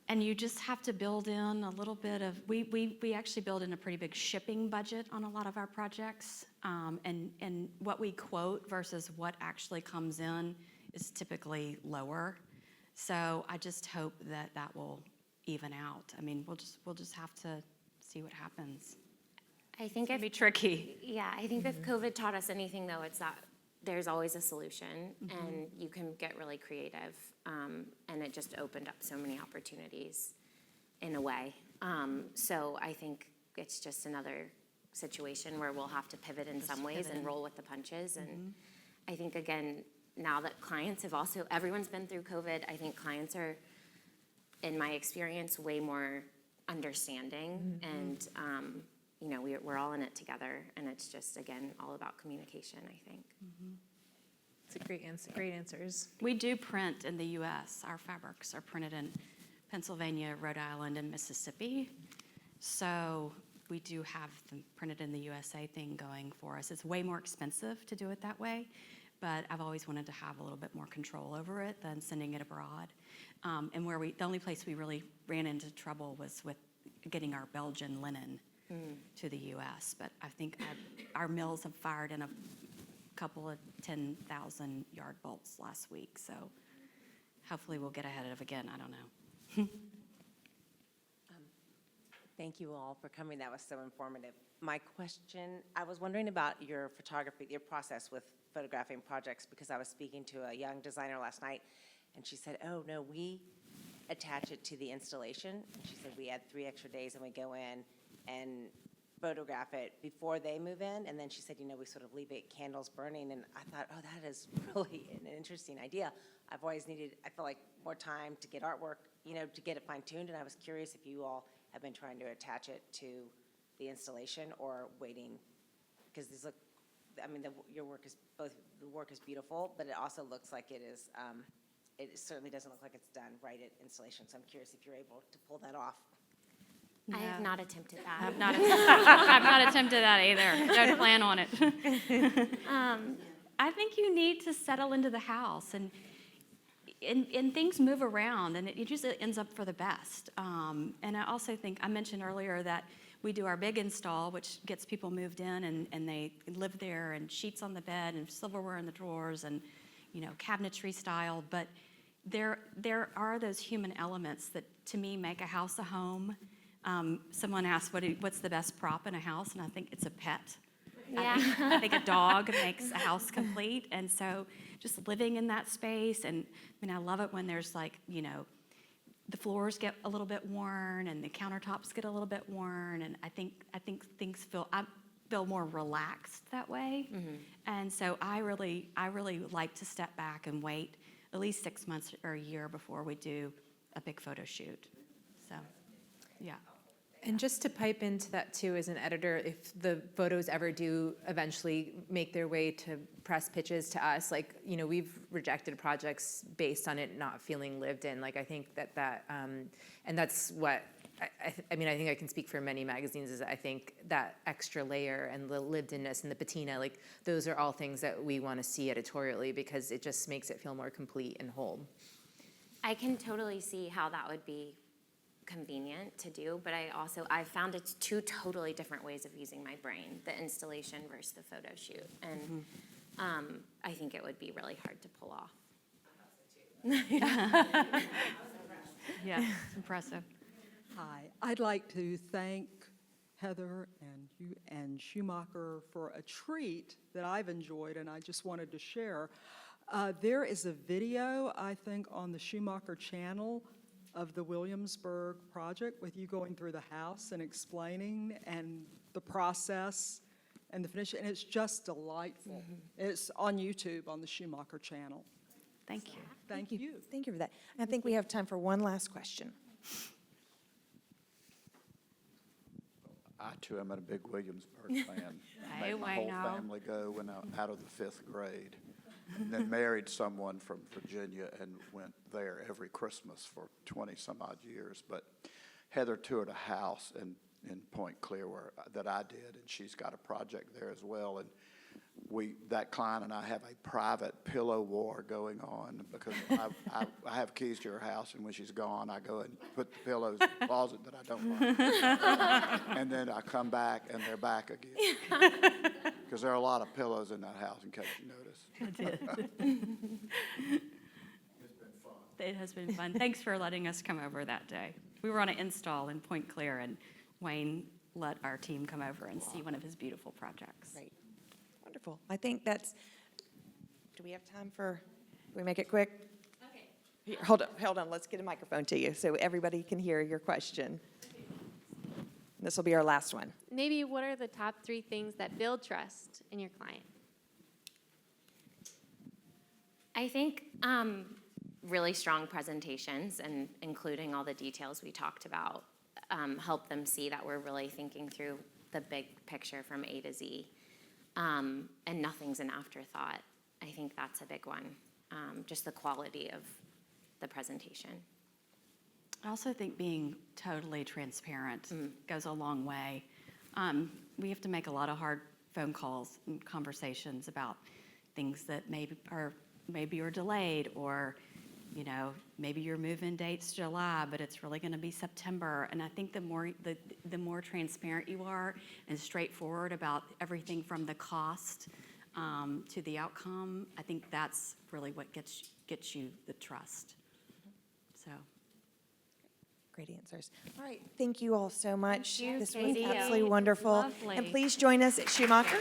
and you just have to build in a little bit of. We actually build in a pretty big shipping budget on a lot of our projects, and what we quote versus what actually comes in is typically lower. So I just hope that will even out. I mean, we'll just have to see what happens. I think It's gonna be tricky. Yeah, I think if COVID taught us anything, though, it's that there's always a solution, and you can get really creative, and it just opened up so many opportunities in a way. So I think it's just another situation where we'll have to pivot in some ways and roll with the punches. And I think, again, now that clients have also, everyone's been through COVID, I think clients are, in my experience, way more understanding, and you know, we're all in it together, and it's just, again, all about communication, I think. It's a great answer. Great answers. We do print in the U.S. Our fabrics are printed in Pennsylvania, Rhode Island, and Mississippi. So we do have the printed in the USA thing going for us. It's way more expensive to do it that way, but I've always wanted to have a little bit more control over it than sending it abroad. And the only place we really ran into trouble was with getting our Belgian linen to the U.S. But I think our mills have fired in a couple of 10,000 yard bolts last week. So hopefully we'll get ahead of it again. I don't know. Thank you all for coming. That was so informative. My question, I was wondering about your photography, your process with photographing projects, because I was speaking to a young designer last night, and she said, oh, no, we attach it to the installation. She said we add 3 extra days and we go in and photograph it before they move in. And then she said, we sort of leave it candles burning. And I thought, oh, that is really an interesting idea. I've always needed, I feel like, more time to get artwork, to get it fine-tuned. And I was curious if you all have been trying to attach it to the installation or waiting, because these look, your work is the work is beautiful, but it also looks like it is, it certainly doesn't look like it's done right at installation. So I'm curious if you're able to pull that off. I have not attempted that. I've not attempted that either. Don't plan on it. I think you need to settle into the house, and things move around, and it just ends up for the best. And I also think, I mentioned earlier that we do our big install, which gets people moved in, and they live there, and sheets on the bed, and silverware in the drawers, and cabinetry style. But there are those human elements that, to me, make a house a home. Someone asked, what's the best prop in a house? And I think it's a pet. Yeah. I think a dog makes a house complete. And so just living in that space, and I love it when there's the floors get a little bit worn and the countertops get a little bit worn. And I think things I feel more relaxed that way. Mm-hmm. And so I really like to step back and wait at least 6 months or a year before we do a big photo shoot. So, yeah. And just to pipe into that too, as an editor, if the photos ever do eventually make their way to press pitches to us, we've rejected projects based on it not feeling lived in. I think and that's what, I think I can speak for many magazines, is I think that extra layer and the lived-inness and the patina, those are all things that we want to see editorially, because it just makes it feel more complete and whole. I can totally see how that would be convenient to do, but I found it's 2 totally different ways of using my brain, the installation versus the photo shoot. And I think it would be really hard to pull off. Yeah, it's impressive. Hi, I'd like to thank Heather and you and Schumacher for a treat that I've enjoyed, and I just wanted to share. There is a video, I think, on the Schumacher channel of the Williamsburg project, with you going through the house and explaining and the process and the finish, and it's just delightful. Mm-hmm. It's on YouTube on the Schumacher channel. Thank you. Thank you. Thank you for that. I think we have time for one last question. I, too, am a big Williamsburg fan. Hey, Made my whole Wayno. family go when I was out of the 5th grade. And then married someone from Virginia and went there every Christmas for 20-some-odd years. But Heather toured a house in Point Clear that I did, and she's got a project there as well. And that client and I have a private pillow war going on, because I have keys to her house, and when she's gone, I go and put the pillows in the closet that I don't like. And then I come back, and they're back again. Because there are a lot of pillows in that house, in case you notice. It has been fun. Thanks for letting us come over that day. We were on an install in Point Clear, and Wayne let our team come over and see one of his beautiful projects. Right. Wonderful. I think do we have time do we make it quick? Okay. Here, hold on. Let's get a microphone to you so everybody can hear your question. This will be our last one. Maybe what are the top 3 things that build trust in your client? I think really strong presentations, and including all the details we talked about, help them see that we're really thinking through the big picture from A to Z, and nothing's an afterthought. I think that's a big one, just the quality of the presentation. I also think being totally transparent goes a long way. We have to make a lot of hard phone calls and conversations about things that maybe are delayed, or maybe your move-in date's July, but it's really going to be September. And I think the more transparent you are and straightforward about everything from the cost to the outcome, I think that's really what gets you the trust. So. Great answers. All right. Thank you all so much. Thank you, This was Katie. absolutely wonderful. Lovely. And please join us at Schumacher.